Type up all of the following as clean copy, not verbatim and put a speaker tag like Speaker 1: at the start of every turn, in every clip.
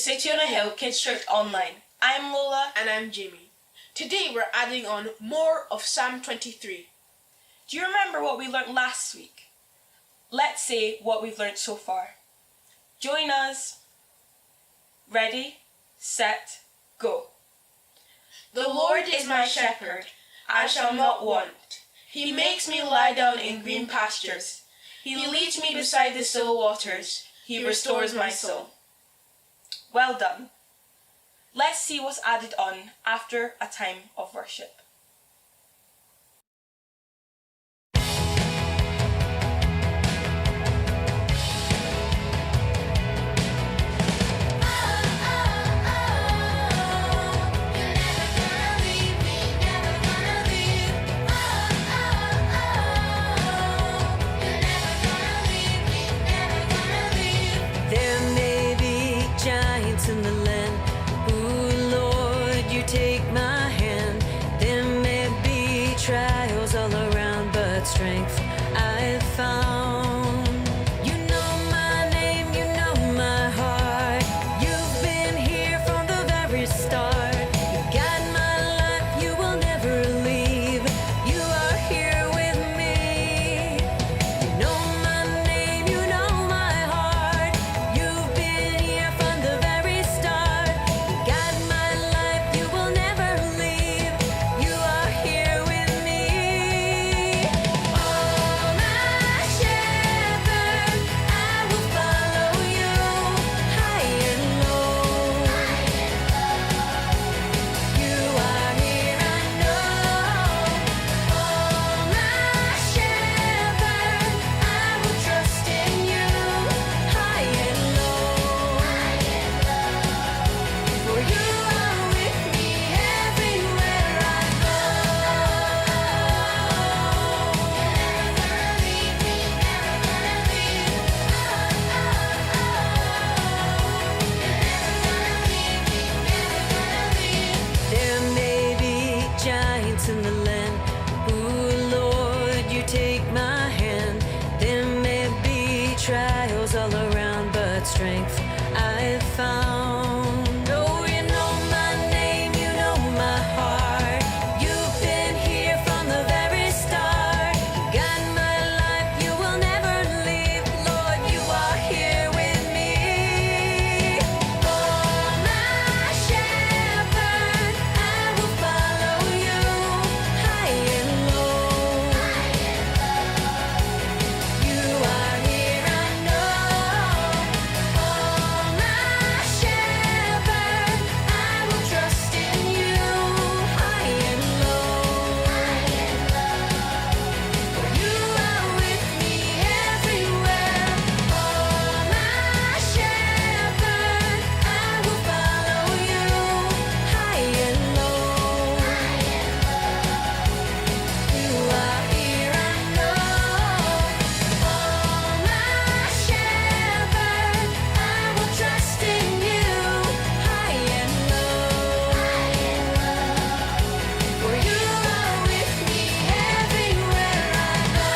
Speaker 1: City on a Hill Kids Church Online. I'm Lola.
Speaker 2: And I'm Jimmy. Today we're adding on more of Psalm 23.
Speaker 1: Do you remember what we learned last week? Let's say what we've learned so far. Join us. Ready, set, go.
Speaker 2: The Lord is my shepherd, I shall not want. He makes me lie down in green pastures. He leads me beside the still waters. He restores my soul.
Speaker 1: Well done. Let's see what's added on after a time of worship.
Speaker 3: In the land, ooh Lord, you take my hand. There may be trials all around, but strength I've found. You know my name, you know my heart. You've been here from the very start. You guide my life, you will never leave. You are here with me. You know my name, you know my heart. You've been here from the very start. You guide my life, you will never leave. You are here with me. Oh, my shepherd, I will follow you high and low. You are here, I know. Oh, my shepherd, I will trust in you high and low. For you are with me everywhere I go. You're never gonna leave me, never gonna leave. There may be giants in the land. Ooh, Lord, you take my hand. There may be trials all around, but strength I've found. Oh, you know my name, you know my heart. You've been here from the very start. You guide my life, you will never leave. Lord, you are here with me. Oh, my shepherd, I will follow you high and low. You are here, I know. Oh, my shepherd, I will trust in you high and low. For you are with me everywhere. Oh, my shepherd, I will follow you high and low. You are here, I know. Oh, my shepherd, I will trust in you high and low. For you are with me everywhere I go.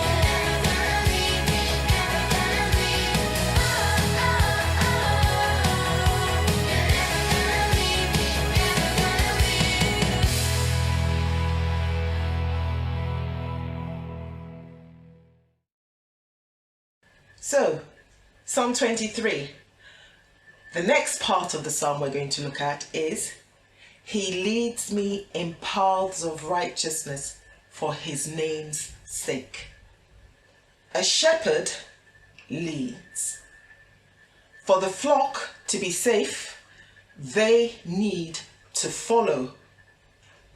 Speaker 3: You're never gonna leave me, never gonna leave. You're never gonna leave me, never gonna leave.
Speaker 4: So, Psalm 23. The next part of the psalm we're going to look at is, He leads me in paths of righteousness for His name's sake. A shepherd leads. For the flock to be safe, they need to follow.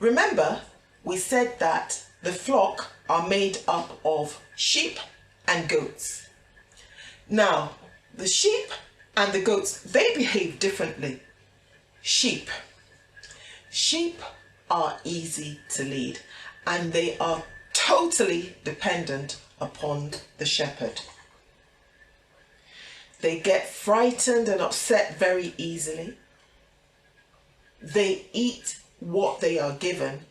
Speaker 4: Remember, we said that the flock are made up of sheep and goats. Now, the sheep and the goats, they behave differently. Sheep are easy to lead, and they are totally dependent upon the shepherd. They get frightened and upset very easily. They eat what they are given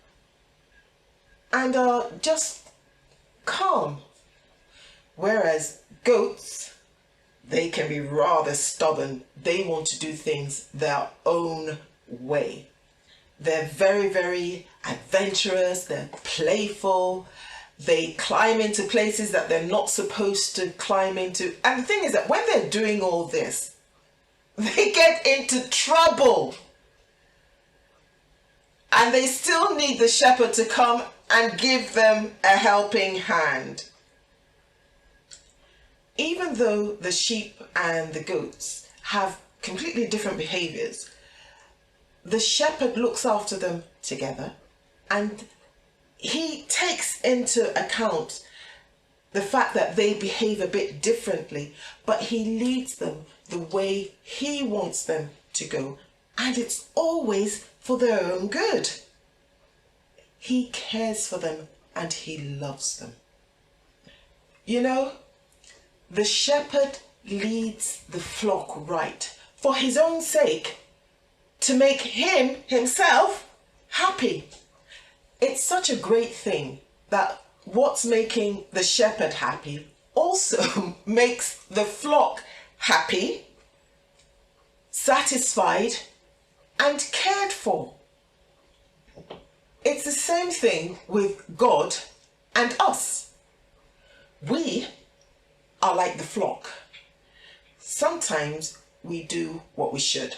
Speaker 4: and are just calm. Whereas goats, they can be rather stubborn. They want to do things their own way. They're very, very adventurous, they're playful, they climb into places that they're not supposed to climb into. And the thing is that when they're doing all this, they get into trouble. And they still need the shepherd to come and give them a helping hand. Even though the sheep and the goats have completely different behaviors, the shepherd looks after them together, and he takes into account the fact that they behave a bit differently, but he leads them the way he wants them to go, and it's always for their own good. He cares for them and he loves them. You know, the shepherd leads the flock right for his own sake, to make himself happy. It's such a great thing that what's making the shepherd happy also makes the flock happy, satisfied, and cared for. It's the same thing with God and us. We are like the flock. Sometimes we do what we should,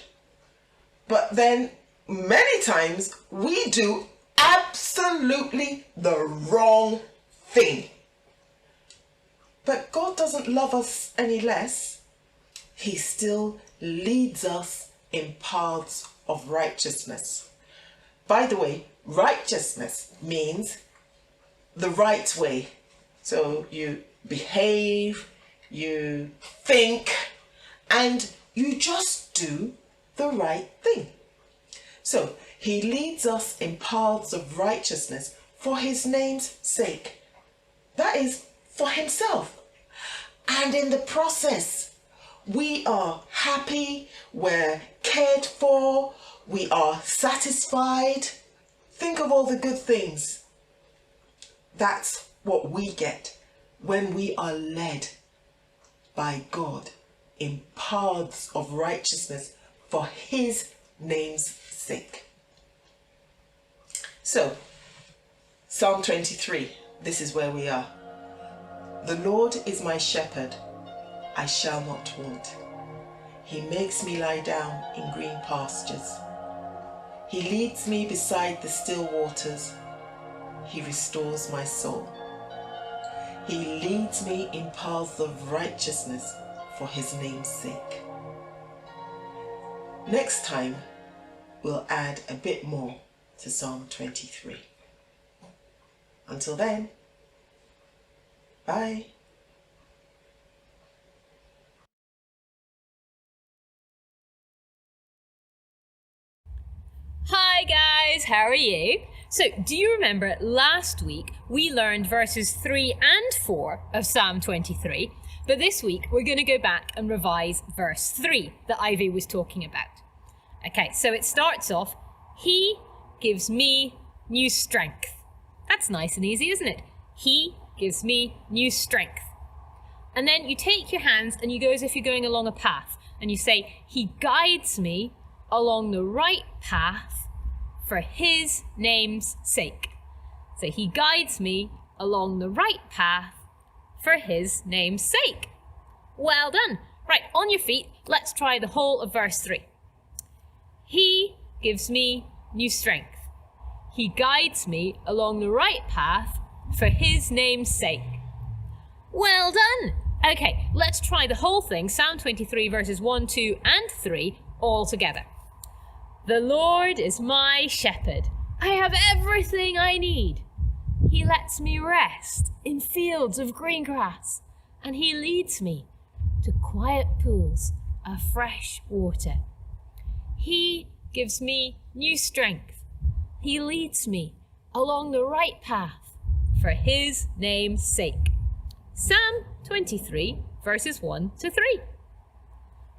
Speaker 4: but then many times we do absolutely the wrong thing. But God doesn't love us any less. He still leads us in paths of righteousness. By the way, righteousness means the right way. So you behave, you think, and you just do the right thing. So he leads us in paths of righteousness for his name's sake. That is, for himself. And in the process, we are happy, we're cared for, we are satisfied. Think of all the good things. That's what we get when we are led by God in paths of righteousness for his name's sake. So, Psalm 23, this is where we are. The Lord is my shepherd, I shall not want. He makes me lie down in green pastures. He leads me beside the still waters. He restores my soul. He leads me in paths of righteousness for his name's sake. Next time, we'll add a bit more to Psalm 23. Until then, bye.
Speaker 5: Hi guys, how are you? So, do you remember last week we learned verses 3 and 4 of Psalm 23, but this week we're going to go back and revise verse 3 that Ivy was talking about. Okay, so it starts off, He gives me new strength. That's nice and easy, isn't it? He gives me new strength. And then you take your hands and you go as if you're going along a path and you say, He guides me along the right path for his name's sake. So he guides me along the right path for his name's sake. Well done. Right, on your feet, let's try the whole of verse 3. He gives me new strength. He guides me along the right path for his name's sake. Well done. Okay, let's try the whole thing, Psalm 23 verses 1, 2 and 3 all together. The Lord is my shepherd. I have everything I need. He lets me rest in fields of green grass, and he leads me to quiet pools of fresh water. He gives me new strength. He leads me along the right path for his name's sake. Psalm 23 verses 1 to 3.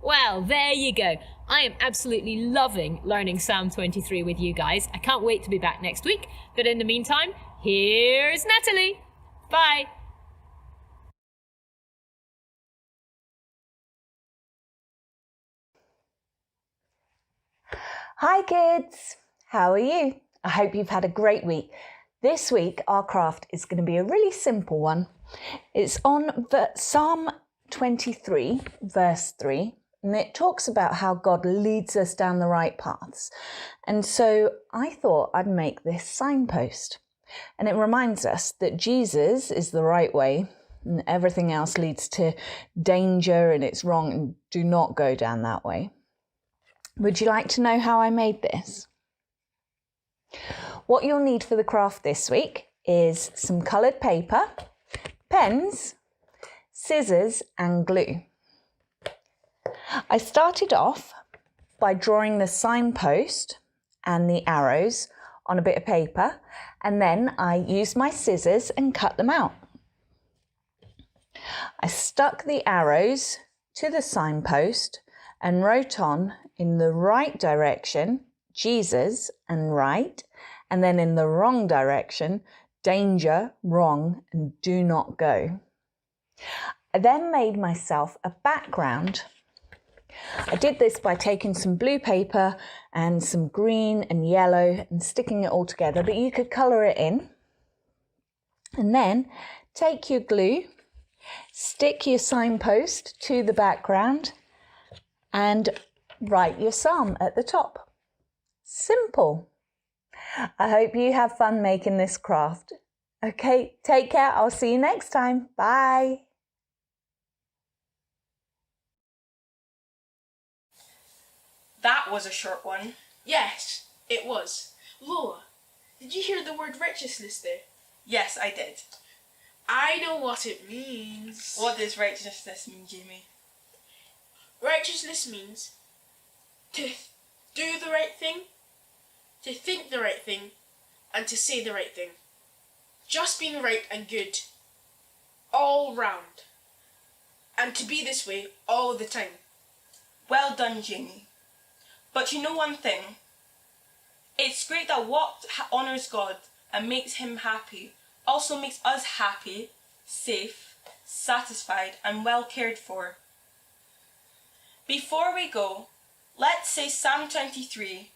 Speaker 5: Well, there you go. I am absolutely loving learning Psalm 23 with you guys. I can't wait to be back next week. But in the meantime, here's Natalie. Bye.
Speaker 6: Hi kids, how are you? I hope you've had a great week. This week our craft is going to be a really simple one. It's on Psalm 23 verse 3 and it talks about how God leads us down the right paths. And so I thought I'd make this signpost and it reminds us that Jesus is the right way and everything else leads to danger and it's wrong and do not go down that way. Would you like to know how I made this? What you'll need for the craft this week is some coloured paper, pens, scissors and glue. I started off by drawing the signpost and the arrows on a bit of paper and then I used my scissors and cut them out. I stuck the arrows to the signpost and wrote on in the right direction, Jesus and right, and then in the wrong direction, danger, wrong, and do not go. I then made myself a background. I did this by taking some blue paper and some green and yellow and sticking it all together, but you could colour it in. And then take your glue, stick your signpost to the background and write your psalm at the top. Simple. I hope you have fun making this craft. Okay, take care. I'll see you next time. Bye.
Speaker 1: That was a short one.
Speaker 2: Yes, it was. Lola, did you hear the word righteousness there?
Speaker 1: Yes, I did.
Speaker 2: I know what it means.
Speaker 1: What does righteousness mean, Jamie?
Speaker 2: Righteousness means to do the right thing, to think the right thing, and to say the right thing. Just being right and good, all round. And to be this way all the time.
Speaker 1: Well done, Jamie. But you know one thing? It's great that what honours God and makes him happy also makes us happy, safe, satisfied and well cared for. Before we go, let's say Psalm 23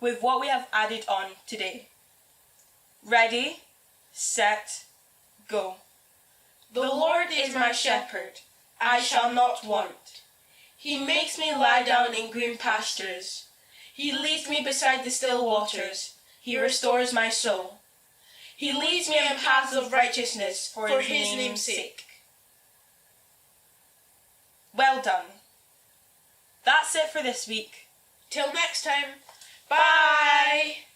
Speaker 1: with what we have added on today. Ready, set, go.
Speaker 2: The Lord is my shepherd, I shall not want. He makes me lie down in green pastures. He leads me beside the still waters. He restores my soul. He leads me in paths of righteousness for his name's sake.
Speaker 1: Well done. That's it for this week.
Speaker 2: Till next time, bye!